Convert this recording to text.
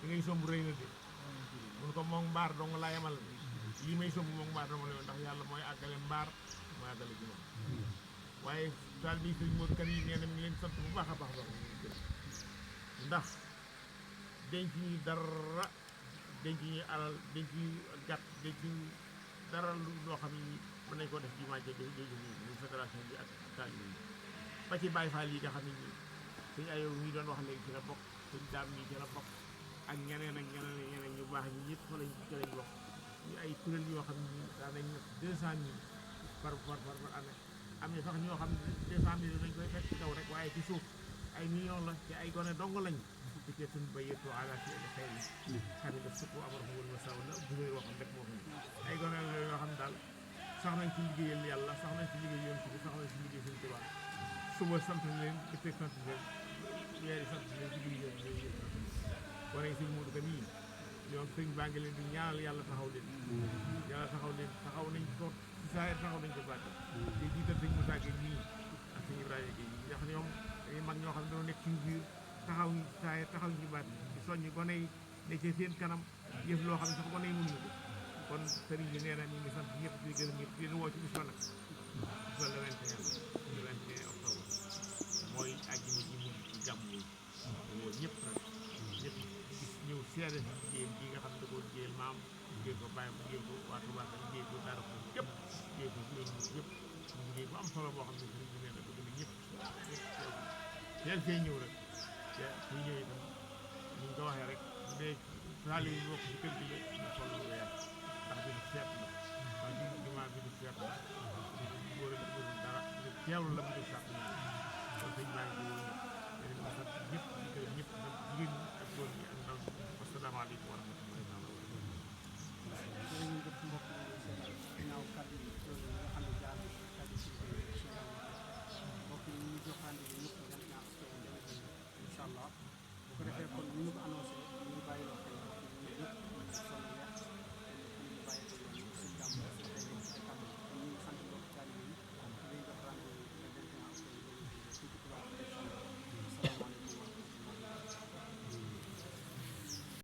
ngay somb rëy na de mun ko moom mbaar dong laa yemal lii may somb moom mbaar dong la ndax yàlla mooy àggale mbaar mooy àggale ci moom waaye daal bi sëñ Modou Kane yi nee na mi ngi leen sant bu baax a baax ndax denc ñuy dara denc ñuy alal denc ñu gàtt denc dara loo xam ne mën nañ ko def jumaa ja ñu fédération bi ak taalibe yi ba ci Baye Fall yi nga xam ne nii suñu ayow ñi doon wax léegi ci la bokk suñ daam ñi ci la bokk ak ñeneen ak ñeneen ñu baax ñi ñëpp fa lañ ci lañ bokk ñu ay kuréel yoo xam ne nii daa nañ nag 200 000 par année am na sax ñoo xam ne 200 000 dañ koy fekk ci kaw rek waaye ci suuf ay millions la ci ay gone dong lañ di cee tun ba yëtoo ala ci xëy na xam ne daf sukku amar fa wal ma saw la bu ngay waxam rek moo xam ay gone la yoo xam ne daal sax nañ ci liggéeyal yàlla sax nañ ci liggéey yoon bi sax nañ ci liggéey suñu tubaab suba sant leen bëccëg sant leen weeri sant leen ci liggéey yoon yooyu yëpp wane sëñ Modou Kane yi ñoom sëñ baa ngi leen di ñaanal yàlla taxaw leen yàlla taxaw leen taxaw nañ ko ci saa taxaw nañ ko bàtte te jiital sëñ Moussa Gueye nii ak sëñ Ibrahima Gueye yi ndax ñoom dañuy mag ñoo xam ne dañoo nekk ci biir taxaw ñu saa taxaw ñu bàtte ci soññi gone yi ne ci seen kanam yëf loo xam ne sax gone yi mënuñu ko kon sëriñ bi nee na ñu ngi sant ñëpp di gërëm ñëpp di woo ci bis ba nag bis ba le 21 octobre mooy àjjuma ji mujj ci gàmm yi woo ñëpp nag ñëpp gis ñëw seede si liggéeyam ji nga xam ne da koo liggéeyal maam liggéey ko bàyyam liggéey ko waa Touba liggéey ko dara ko yëpp liggéey ko ñoom ñëpp liggéey bu am solo boo xam ne sëriñ bi nee na bëgg na ñëpp teel fee ñëw rek te suy ñëw itam ni ñu ko waxee rek bu dee saali yi bokk ci kër gi la ñu sol lu weex ndax bi du seet la waaye bi jumaa bi du seet la du góor a du dara du teewlu la mu def sax kon sëñ baa ngi ko wóor ñëpp ma sant ñëpp di gërëm ñëpp sant jigéen ñi ak góor